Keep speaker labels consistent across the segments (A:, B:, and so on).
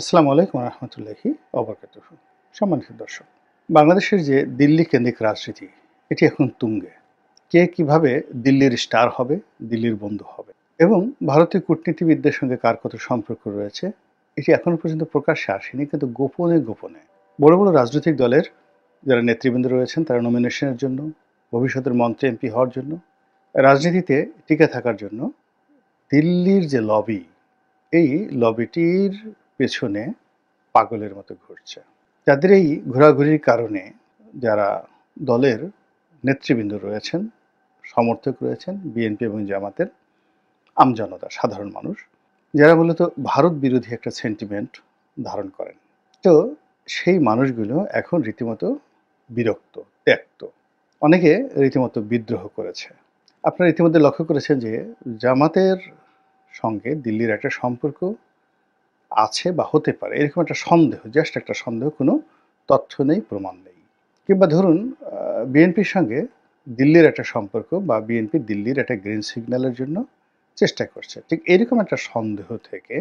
A: আসসালামু আলাইকুম রহমতুল্লাহি অবরকাতুহু। সম্মানিত দর্শক, বাংলাদেশের যে দিল্লি কেন্দ্রিক রাজনীতি, এটি এখন তুঙ্গে। কে কিভাবে দিল্লির স্টার হবে, দিল্লির বন্ধু হবে এবং ভারতীয় কূটনীতিবিদদের সঙ্গে কার কত সম্পর্ক রয়েছে, এটি এখনো পর্যন্ত প্রকাশ্যে আসেনি। কিন্তু গোপনে গোপনে বড় বড় রাজনৈতিক দলের যারা নেতৃবৃন্দ রয়েছেন তারা নমিনেশনের জন্য, ভবিষ্যতের মন্ত্রী এমপি হওয়ার জন্য, রাজনীতিতে টিকে থাকার জন্য দিল্লির যে লবি, এই লবিটির পেছনে পাগলের মতো ঘুরছে। যাদের এই ঘোরাঘুরির কারণে যারা দলের নেতৃবৃন্দ রয়েছেন, সমর্থক রয়েছেন বিএনপি এবং জামাতের, আমজনতা, সাধারণ মানুষ, যারা মূলত ভারত বিরোধী একটা সেন্টিমেন্ট ধারণ করেন। তো সেই মানুষগুলো এখন রীতিমতো বিরক্ত, ত্যক্ত। অনেকে রীতিমতো বিদ্রোহ করেছে। আপনারা ইতিমধ্যে লক্ষ্য করেছেন যে জামাতের সঙ্গে দিল্লির একটা সম্পর্ক আছে বা হতে পারে, এরকম একটা সন্দেহ, জাস্ট একটা সন্দেহ, কোনো তথ্য নেই, প্রমাণ নেই। কিংবা ধরুন বিএনপির সঙ্গে দিল্লির একটা সম্পর্ক বা বিএনপি দিল্লির একটা গ্রিন সিগন্যালের জন্য চেষ্টা করছে। ঠিক এরকম একটা সন্দেহ থেকে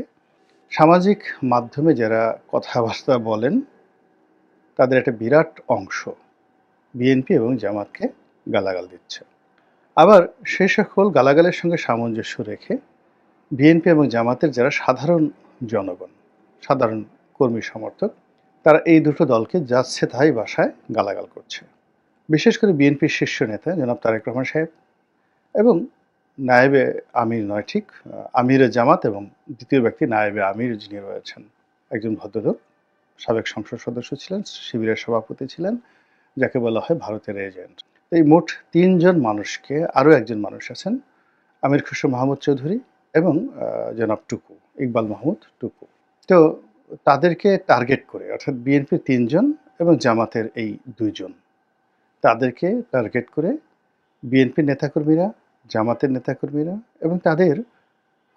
A: সামাজিক মাধ্যমে যারা কথাবার্তা বলেন তাদের একটা বিরাট অংশ বিএনপি এবং জামাতকে গালাগাল দিচ্ছে। আবার সেই সকল গালাগালের সঙ্গে সামঞ্জস্য রেখে বিএনপি এবং জামাতের যারা সাধারণ জনগণ, সাধারণ কর্মী সমর্থক, তারা এই দুটো দলকে যাচ্ছে তাই ভাষায় গালাগাল করছে। বিশেষ করে বিএনপির শীর্ষ নেতা জনাব তারেক রহমান সাহেব এবং নায়েবে আমির নয়, ঠিক আমিরে জামাত এবং দ্বিতীয় ব্যক্তি নায়েবে আমির যিনি রয়েছেন, একজন ভদ্রলোক, সাবেক সংসদ সদস্য ছিলেন, শিবিরের সভাপতি ছিলেন, যাকে বলা হয় ভারতের এজেন্ট। এই মোট ৩ জন মানুষকে, আরও একজন মানুষ আছেন আমির খসরু মাহমুদ চৌধুরী এবং জনাব টুকু, ইকবাল মাহমুদ টুকু। তো তাদেরকে টার্গেট করে, অর্থাৎ বিএনপির ৩ জন এবং জামাতের এই ২ জন, তাদেরকে টার্গেট করে বিএনপির নেতাকর্মীরা, জামাতের নেতাকর্মীরা এবং তাদের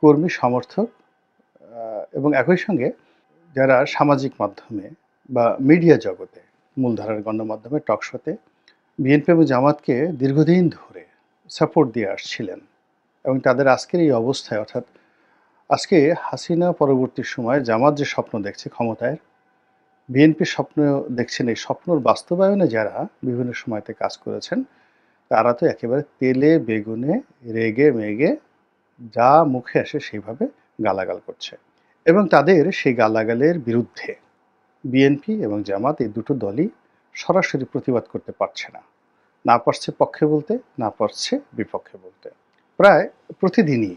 A: কর্মী সমর্থক এবং একই সঙ্গে যারা সামাজিক মাধ্যমে বা মিডিয়া জগতে, মূলধারার গণমাধ্যমে, টকশোতে বিএনপি এবং জামাতকে দীর্ঘদিন ধরে সাপোর্ট দিয়ে আসছিলেন এবং তাদের আজকের এই অবস্থায়, অর্থাৎ আজকে হাসিনা পরবর্তী সময়ে জামাত যে স্বপ্ন দেখছে ক্ষমতায়, বিএনপির স্বপ্ন দেখছেন, এই স্বপ্নর বাস্তবায়নে যারা বিভিন্ন সময়তে কাজ করেছেন তারা তো একেবারে তেলে বেগুনে রেগে মেগে যা মুখে আসে সেইভাবে গালাগাল করছে এবং তাদের সেই গালাগালের বিরুদ্ধে বিএনপি এবং জামাত এই দুটো দলই সরাসরি প্রতিবাদ করতে পারছে না। না পারছে পক্ষে বলতে, না পারছে বিপক্ষে বলতে। প্রায় প্রতিদিনই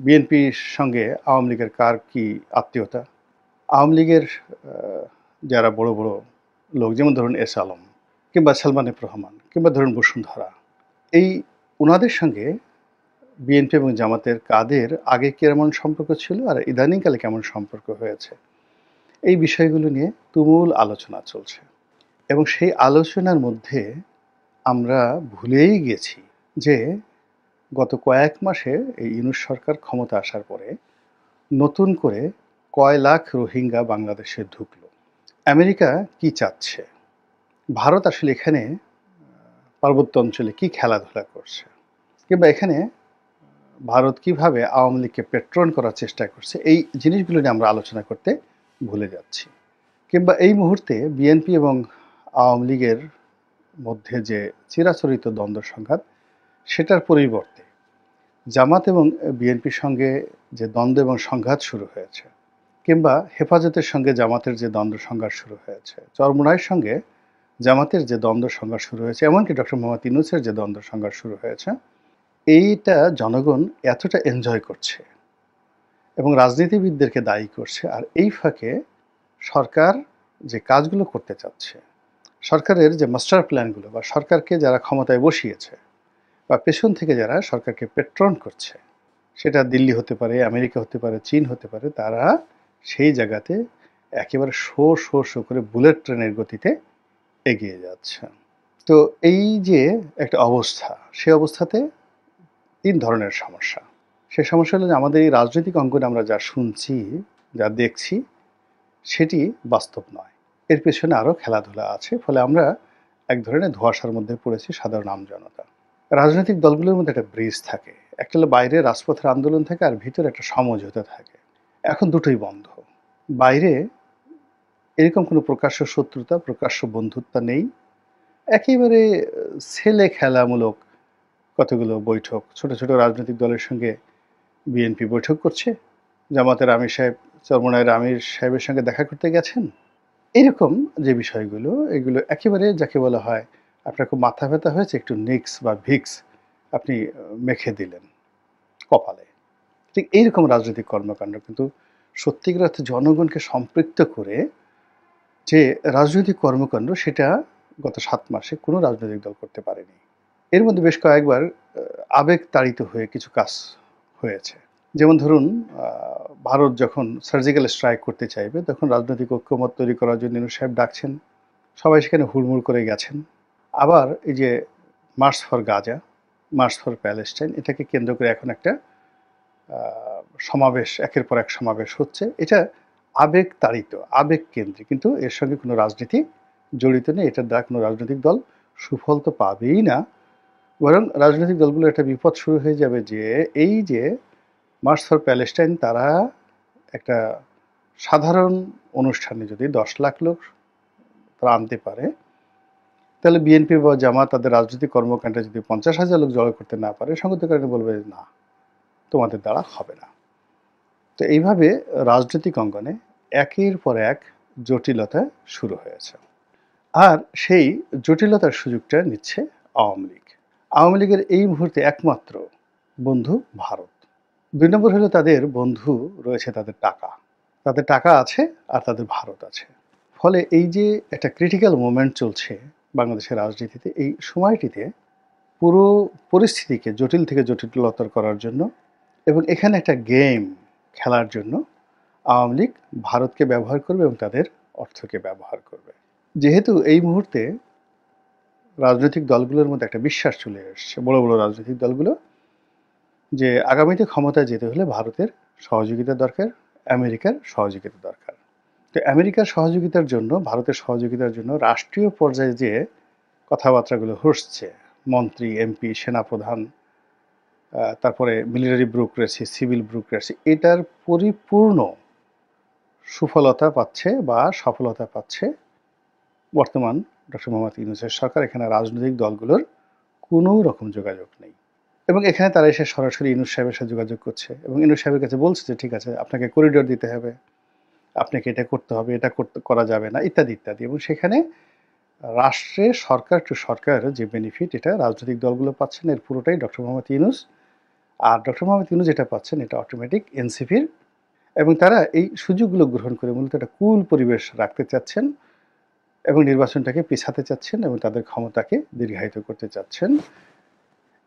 A: বিএনপির সঙ্গে আওয়ামী লীগের কার কি আত্মীয়তা, আওয়ামী লীগের যারা বড় বড় লোক, যেমন ধরুন এস আলম কিংবা সালমান এফ রহমান কিংবা ধরুন বসুন্ধরা, এই ওনাদের সঙ্গে বিএনপি এবং জামাতের কাদের আগে কেমন সম্পর্ক ছিল আর ইদানিংকালে কেমন সম্পর্ক হয়েছে, এই বিষয়গুলো নিয়ে তুমুল আলোচনা চলছে এবং সেই আলোচনার মধ্যে আমরা ভুলেই গেছি যে গত কয়েক মাসে এই ইউনূস সরকার ক্ষমতা আসার পরে নতুন করে কয় লাখ রোহিঙ্গা বাংলাদেশে ঢুকলো। আমেরিকা কি চাচ্ছে, ভারত আসলে এখানে পার্বত্য অঞ্চলে কি খেলাধুলা করছে, কিংবা এখানে ভারত কিভাবে আওয়ামী লীগকে পেট্রন করার চেষ্টা করছে, এই জিনিসগুলো নিয়ে আমরা আলোচনা করতে ভুলে যাচ্ছি। কিংবা এই মুহূর্তে বিএনপি এবং আওয়ামী লীগের মধ্যে যে চিরাচরিত দ্বন্দ্ব সংঘাত, সেটার পরিবর্তে জামাত এবং বিএনপির সঙ্গে যে দ্বন্দ্ব এবং সংঘাত শুরু হয়েছে, কিংবা হেফাজতের সঙ্গে জামাতের যে দ্বন্দ্ব সংঘাত শুরু হয়েছে, চরমোনাইয়ের সঙ্গে জামাতের যে দ্বন্দ্ব সংঘাত শুরু হয়েছে, এমনকি ডক্টর মোহাম্মদ ইউনূসের যে দ্বন্দ্ব সংঘাত শুরু হয়েছে, এইটা জনগণ এতটা এনজয় করছে এবং রাজনীতিবিদদেরকে দায়ী করছে। আর এই ফাঁকে সরকার যে কাজগুলো করতে চাচ্ছে, সরকারের যে মাস্টার প্ল্যানগুলো বা সরকারকে যারা ক্ষমতায় বসিয়েছে বা পেছন থেকে যারা সরকারকে পেট্রন করছে, সেটা দিল্লি হতে পারে, আমেরিকা হতে পারে, চীন হতে পারে, তারা সেই জায়গাতে একেবারে শো শো শো করে বুলেট ট্রেনের গতিতে এগিয়ে যাচ্ছে। তো এই যে একটা অবস্থা, সে অবস্থাতে ৩ ধরনের সমস্যা। সে সমস্যা হলো যে আমাদের এই রাজনৈতিক অঙ্গনে আমরা যা শুনছি, যা দেখছি, সেটি বাস্তব নয়। এর পেছনে আরও খেলাধুলা আছে। ফলে আমরা এক ধরনের ধোঁয়াশার মধ্যে পড়েছি, সাধারণ আমজনতা। রাজনৈতিক দলগুলোর মধ্যে একটা ব্রিজ থাকে। একটা হলো বাইরে রাজপথের আন্দোলন থাকে আর ভিতরে একটা সমঝোতা থাকে। এখন দুটোই বন্ধ। বাইরে এরকম কোনো প্রকাশ্য শত্রুতা, প্রকাশ্য বন্ধুত্ব নেই। একেবারে ছেলে খেলামূলক কতগুলো বৈঠক, ছোট, ছোট রাজনৈতিক দলের সঙ্গে বিএনপি বৈঠক করছে। জামাতের আমির সাহেব চরমোনাইয়ের আমির সাহেবের সঙ্গে দেখা করতে গেছেন। এরকম যে বিষয়গুলো, এগুলো একেবারে যাকে বলা হয়, আপনার খুব মাথা ব্যথা হয়েছে, একটু নিক্স বা ভিক্স আপনি মেখে দিলেন কপালে। ঠিক এইরকম রাজনৈতিক কর্মকাণ্ড কিন্তু সত্যিকার অর্থে জনগণকে সম্পৃক্ত করে যে রাজনৈতিক কর্মকাণ্ড, সেটা গত ৭ মাসে কোনো রাজনৈতিক দল করতে পারেনি। এর মধ্যে বেশ কয়েকবার আবেগ তাড়িত হয়ে কিছু কাজ হয়েছে। যেমন ধরুন, ভারত যখন সার্জিক্যাল স্ট্রাইক করতে চাইবে, তখন রাজনৈতিক ঐক্যমত তৈরি করার জন্য ইউনূস সাহেব ডাকছেন। সবাই সেখানে হুড়মুড় করে গেছেন। আবার এই যে March for Gaza, March for Palestine, এটাকে কেন্দ্র করে এখন একটা সমাবেশ, একের পর এক সমাবেশ হচ্ছে। এটা আবেগ তাড়িত, আবেগ কেন্দ্রিক, কিন্তু এর সঙ্গে কোনো রাজনীতি জড়িত নেই। এটার দ্বারা কোনো রাজনৈতিক দল সুফল তো পাবেই না, বরং রাজনৈতিক দলগুলোর একটা বিপদ শুরু হয়ে যাবে যে এই যে মার্চ ফর প্যালেস্টাইন, তারা একটা সাধারণ অনুষ্ঠানে যদি ১০ লাখ লোক তারা আনতে পারে, তাহলে বিএনপি বা জামাত তাদের রাজনৈতিক কর্মকাণ্ডে যদি ৫০,০০০ লোক জড়ো করতে না পারে, সঙ্গত কারণে বলবে না, তোমাদের দ্বারা হবে না। তো এইভাবে রাজনৈতিক অঙ্গনে একের পর এক জটিলতা শুরু হয়েছে। আর সেই জটিলতার সুযোগটা নিচ্ছে আওয়ামী লীগ। আওয়ামী লীগের এই মুহূর্তে একমাত্র বন্ধু ভারত। ২ নম্বর হলো তাদের বন্ধু রয়েছে তাদের টাকা। তাদের টাকা আছে আর তাদের ভারত আছে। ফলে এই যে একটা ক্রিটিক্যাল মোমেন্ট চলছে বাংলাদেশের রাজনীতিতে, এই সময়টিতে পুরো পরিস্থিতিকে জটিল থেকে জটিলতর করার জন্য এবং এখানে একটা গেম খেলার জন্য আওয়ামী লীগ ভারতকে ব্যবহার করবে এবং তাদের অর্থকে ব্যবহার করবে। যেহেতু এই মুহূর্তে রাজনৈতিক দলগুলোর মধ্যে একটা বিশ্বাস চলে এসছে, বড় বড় রাজনৈতিক দলগুলো, যে আগামীতে ক্ষমতায় যেতে হলে ভারতের সহযোগিতা দরকার, আমেরিকার সহযোগিতা দরকার। তো আমেরিকার সহযোগিতার জন্য, ভারতের সহযোগিতার জন্য রাষ্ট্রীয় পর্যায়ে যে কথাবার্তাগুলো হচ্ছে, মন্ত্রী, এমপি, সেনাপ্রধান, তারপরে মিলিটারি ব্যুরোক্রেসি, সিভিল ব্যুরোক্রেসি, এটার পরিপূর্ণ সুফলতা পাচ্ছে বা সফলতা পাচ্ছে বর্তমান ডক্টর মোহাম্মদ ইউনূসের সরকার। এখানে রাজনৈতিক দলগুলোর কোনো রকম যোগাযোগ নেই এবং এখানে তারা এসে সরাসরি ইউনূস সাহেবের সাথে যোগাযোগ করছে এবং ইউনূস সাহেবের কাছে বলছে যে ঠিক আছে, আপনাকে করিডোর দিতে হবে, আপনাকে এটা করতে হবে, এটা করা যাবে না, ইত্যাদি ইত্যাদি। এবং সেখানে রাষ্ট্রে সরকার টু সরকার যে বেনিফিট, এটা রাজনৈতিক দলগুলো পাচ্ছেন, এর পুরোটাই ডক্টর মোহাম্মদ ইউনূস। আর ডক্টর মোহাম্মদ ইউনূস যেটা পাচ্ছেন, এটা অটোমেটিক এনসিপির, এবং তারা এই সুযোগগুলো গ্রহণ করে মূলত একটা কুল পরিবেশ রাখতে চাচ্ছেন এবং নির্বাচনটাকে পিছাতে চাচ্ছেন এবং তাদের ক্ষমতাকে দীর্ঘায়িত করতে চাচ্ছেন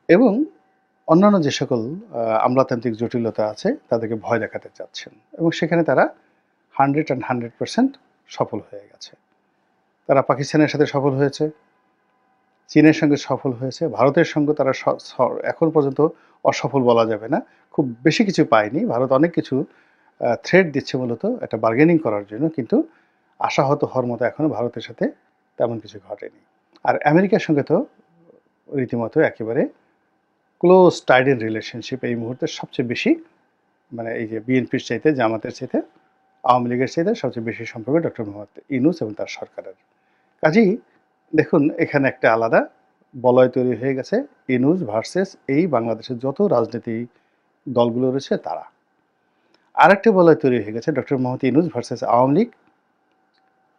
A: এবং অন্যান্য যে সকল আমলাতান্ত্রিক জটিলতা আছে তাদেরকে ভয় দেখাতে চাচ্ছেন এবং সেখানে তারা 100% সফল হয়ে গেছে। তারা পাকিস্তানের সাথে সফল হয়েছে, চীনের সঙ্গে সফল হয়েছে, ভারতের সঙ্গে তারা এখন পর্যন্ত অসফল বলা যাবে না, খুব বেশি কিছু পায়নি। ভারত অনেক কিছু থ্রেট দিচ্ছে মূলত একটা বার্গেনিং করার জন্য, কিন্তু আশাহত হওয়ার মতো এখনও ভারতের সাথে তেমন কিছু ঘটেনি। আর আমেরিকার সঙ্গে তো রীতিমতো একেবারে ক্লোজ টাইডের রিলেশনশিপ এই মুহূর্তে সবচেয়ে বেশি, মানে এই যে বিএনপির চাইতে, জামাতের চাইতে, আওয়ামী লীগের চাইতে সবচেয়ে বেশি সম্পর্ক ডক্টর মোহাম্মদ ইউনূস এবং তার সরকারের। কাজেই দেখুন, এখানে একটা আলাদা বলয় তৈরি হয়ে গেছে, ইউনূস ভার্সেস এই বাংলাদেশের যত রাজনীতি দলগুলো রয়েছে তারা। আরেকটা বলয় তৈরি হয়ে গেছে ডক্টর মোহাম্মদ ইউনূস ভার্সেস আওয়ামী লীগ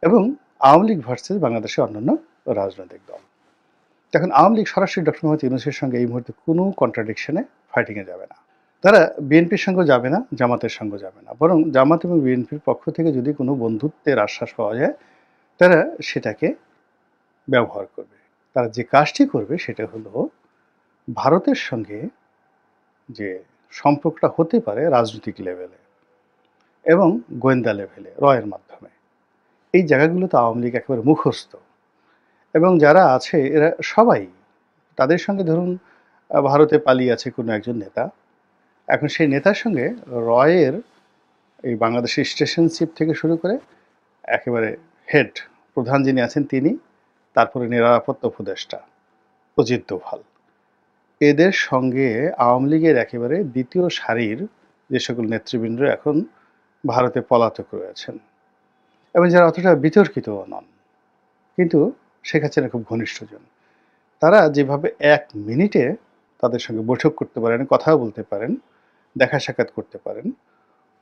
A: এবং আওয়ামী লীগ ভার্সেস বাংলাদেশের অন্যান্য রাজনৈতিক দল। এখন আওয়ামী লীগ সরাসরি ডক্টর মোহাম্মদ ইউনূসের সঙ্গে এই মুহূর্তে কোনো কন্ট্রাডিকশনে, ফাইটিংয়ে যাবে না। তারা বিএনপির সঙ্গেও যাবে না, জামাতের সঙ্গেও যাবে না, বরং জামাত এবং বিএনপির পক্ষ থেকে যদি কোনো বন্ধুত্বের আশ্বাস পাওয়া যায়, তারা সেটাকে ব্যবহার করবে। তারা যে কাজটি করবে সেটা হলো ভারতের সঙ্গে যে সম্পর্কটা হতে পারে রাজনৈতিক লেভেলে এবং গোয়েন্দা লেভেলে, রয়ের মাধ্যমে, এই জায়গাগুলোতে আওয়ামী লীগ একেবারে মুখস্থ এবং যারা আছে এরা সবাই তাদের সঙ্গে, ধরুন ভারতে পালিয়ে আছে কোনো একজন নেতা, এখন সেই নেতার সঙ্গে রয়ের এই বাংলাদেশের স্টেশন চিফ থেকে শুরু করে একেবারে হেড প্রধান যিনি আছেন তিনি, তারপরে নিরাপত্তা উপদেষ্টা অজিত দোভাল, এদের সঙ্গে আওয়ামী লীগের একেবারে দ্বিতীয় সারির যে সকল নেতৃবৃন্দ এখন ভারতে পলাতক রয়েছেন এবং যারা অতটা বিতর্কিতও নন, কিন্তু শেখ হাসিনা খুব ঘনিষ্ঠজন। তারা যেভাবে ১ মিনিটে তাদের সঙ্গে বৈঠক করতে পারেন, কথাও বলতে পারেন, দেখা সাক্ষাৎ করতে পারেন,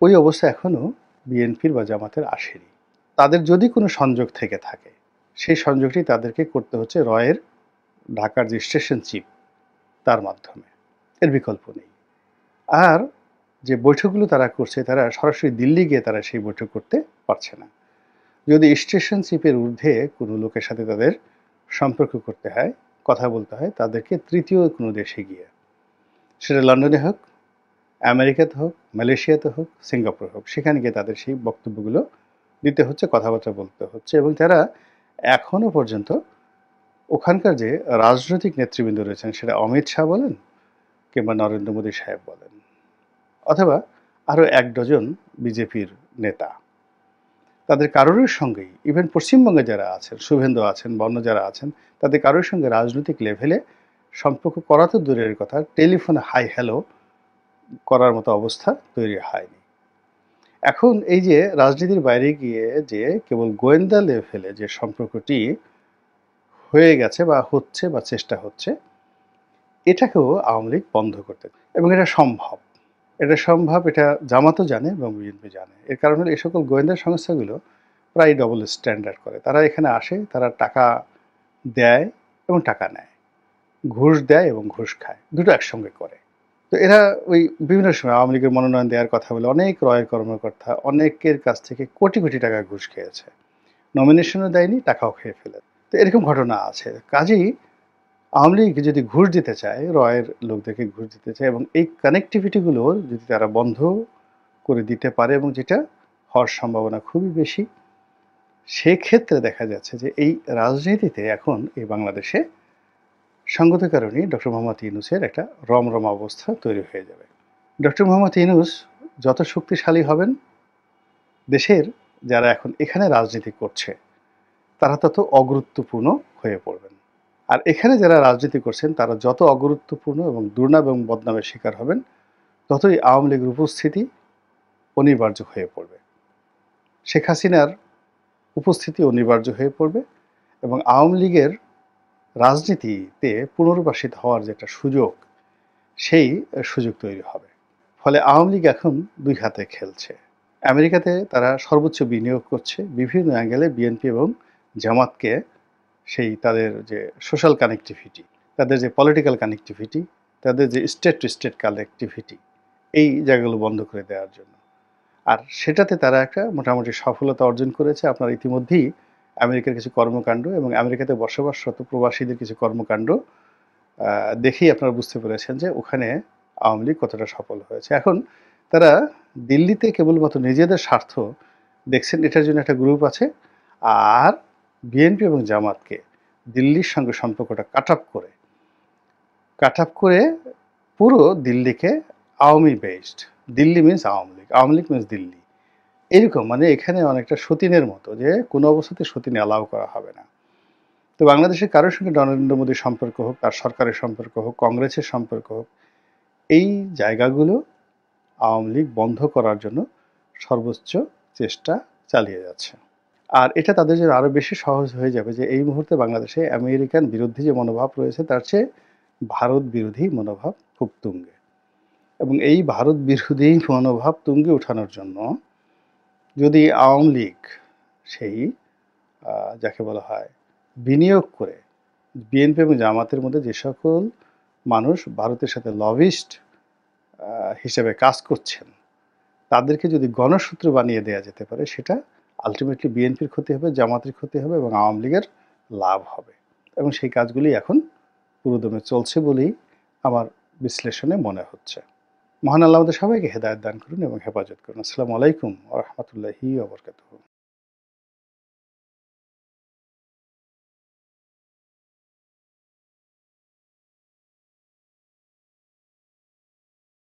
A: ওই অবস্থা এখনো বিএনপির বা জামাতের আসেনি। তাদের যদি কোনো সংযোগ থেকে থাকে, সেই সংযোগটি তাদেরকে করতে হচ্ছে রয়ের ঢাকার যে স্টেশন চিফ তার মাধ্যমে। এর বিকল্প নেই। আর যে বৈঠকগুলো তারা করছে, তারা সরাসরি দিল্লি গিয়ে তারা সেই বৈঠক করতে পারছে না। যদি স্টেশন চিফের ঊর্ধ্বে কোনো লোকের সাথে তাদের সম্পর্ক করতে হয়, কথা বলতে হয়, তাদেরকে তৃতীয় কোনো দেশে গিয়ে, সেটা লন্ডনে হোক, আমেরিকাতে হোক, মালয়েশিয়াতে হোক, সিঙ্গাপুরে হোক, সেখানে গিয়ে তাদের সেই বক্তব্যগুলো দিতে হচ্ছে, কথাবার্তা বলতে হচ্ছে। এবং তারা এখনো পর্যন্ত ওখানকার যে রাজনৈতিক নেতৃবৃন্দ রয়েছেন, সেটা অমিত শাহ বলেন কিংবা নরেন্দ্র মোদী সাহেব বলেন, অথবা আরও ১ ডজন বিজেপির নেতা, তাদের কারোর সঙ্গেই, ইভেন পশ্চিমবঙ্গে যারা আছেন, শুভেন্দু আছেন, বন্য যারা আছেন, তাদের কারোর সঙ্গে রাজনৈতিক লেভেলে সম্পর্ক করা তো দূরের কথা, টেলিফোনে হাই হ্যালো করার মতো অবস্থা তৈরি হয়নি। এখন এই যে রাজনীতির বাইরে গিয়ে যে কেবল গোয়েন্দা লেভেলে যে সম্পর্কটি হয়ে গেছে বা হচ্ছে বা চেষ্টা হচ্ছে, এটাকেও আওয়ামী লীগ বন্ধ করতে, এবং এটা সম্ভব। এটা জামাতও জানে এবং বিএনপি জানে। এর কারণ হলো এই সকল গোয়েন্দা সংস্থাগুলো প্রায় ডবল স্ট্যান্ডার্ড করে। তারা এখানে আসে, তারা টাকা দেয় এবং টাকা নেয়, ঘুষ দেয় এবং ঘুষ খায়, দুটো একসঙ্গে করে। তো এরা ওই বিভিন্ন সময় আওয়ামী লীগের মনোনয়ন দেওয়ার কথা বলে অনেক রয়ের কর্মকর্তা অনেকের কাছ থেকে কোটি কোটি টাকা ঘুষ খেয়েছে, নমিনেশনও দেয়নি, টাকাও খেয়ে ফেলে। তো এরকম ঘটনা আছে। কাজেই আওয়ামী লীগ যদি ঘুষ দিতে চায়, রয়ের লোকদেরকে ঘুষ দিতে চায়, এবং এই কানেক্টিভিটিগুলো যদি তারা বন্ধ করে দিতে পারে, এবং যেটা হওয়ার সম্ভাবনা খুবই বেশি, সেক্ষেত্রে দেখা যাচ্ছে যে এই রাজনীতিতে এখন এই বাংলাদেশে সঙ্গত কারণেই ডক্টর মোহাম্মদ ইউনূসের একটা রমরমা অবস্থা তৈরি হয়ে যাবে। ডক্টর মোহাম্মদ ইউনূস যত শক্তিশালী হবেন, দেশের যারা এখন এখানে রাজনীতি করছে তারা তত অগুরুত্বপূর্ণ হয়ে পড়বেন। আর এখানে যারা রাজনীতি করছেন তারা যত অগুরুত্বপূর্ণ এবং দুর্নাম এবং বদনামের শিকার হবেন, ততই আওয়ামী লীগের উপস্থিতি অনিবার্য হয়ে পড়বে, শেখ হাসিনার উপস্থিতি অনিবার্য হয়ে পড়বে, এবং আওয়ামী লীগের রাজনীতিতে পুনর্বাসিত হওয়ার যে একটা সুযোগ, সেই সুযোগ তৈরি হবে। ফলে আওয়ামী লীগ এখন ২ হাতে খেলছে। আমেরিকাতে তারা সর্বোচ্চ বিনিয়োগ করছে বিভিন্ন অ্যাঙ্গেলে, বিএনপি এবং জামাতকে সেই তাদের যে সোশ্যাল কানেক্টিভিটি, তাদের যে পলিটিক্যাল কানেক্টিভিটি, তাদের যে স্টেট টু স্টেট কানেক্টিভিটি, এই জায়গাগুলো বন্ধ করে দেওয়ার জন্য। আর সেটাতে তারা একটা মোটামুটি সফলতা অর্জন করেছে। আপনারা ইতিমধ্যেই আমেরিকার কিছু কর্মকাণ্ড এবং আমেরিকাতে বসবাসরত প্রবাসীদের কিছু কর্মকাণ্ড দেখেই আপনারা বুঝতে পেরেছেন যে ওখানে আওয়ামী লীগ কতটা সফল হয়েছে। এখন তারা দিল্লিতে কেবলমাত্র নিজেদের স্বার্থ দেখছেন, এটার জন্য একটা গ্রুপ আছে, আর বিএনপি এবং জামাতকে দিল্লির সঙ্গে সম্পর্কটা কাট আপ করে পুরো দিল্লিকে Awami based, Delhi means Awami League means Delhi, এরকম, মানে এখানে অনেকটা সতীনের মতো, যে কোনো অবস্থাতে সতীন অ্যালাউ করা হবে না। তো বাংলাদেশের কারোর সঙ্গে নরেন্দ্র মোদীর সম্পর্ক হোক, তার সরকারের সম্পর্ক হোক, কংগ্রেসের সম্পর্ক হোক, এই জায়গাগুলো আওয়ামী লীগ বন্ধ করার জন্য সর্বোচ্চ চেষ্টা চালিয়ে যাচ্ছে। আর এটা তাদের জন্য আরও বেশি সহজ হয়ে যাবে যে এই মুহূর্তে বাংলাদেশে আমেরিকান বিরোধী যে মনোভাব রয়েছে, তার চেয়ে ভারত বিরোধী মনোভাব খুব তুঙ্গে, এবং এই ভারত বিরোধী মনোভাব তুঙ্গে ওঠানোর জন্য যদি আওয়ামী লীগ সেই যাকে বলা হয় বিনিয়োগ করে, বিএনপি এবং জামাতের মধ্যে যে সকল মানুষ ভারতের সাথে লবিস্ট হিসেবে কাজ করছেন, তাদেরকে যদি গণসূত্র বানিয়ে দেওয়া যেতে পারে, সেটা আলটিমেটলি বিএনপির ক্ষতি হবে, জামাতের ক্ষতি হবে এবং আওয়ামী লীগের লাভ হবে। এবং সেই কাজগুলি এখন পুরোদমে চলছে বলেই আমার বিশ্লেষণে মনে হচ্ছে। মহান আল্লাহ আমাদের সবাইকে হেদায়েত দান করুন এবং হেফাজত করুন। আসসালামু আলাইকুম ওয়া রাহমাতুল্লাহি ওয়া বারাকাতুহু।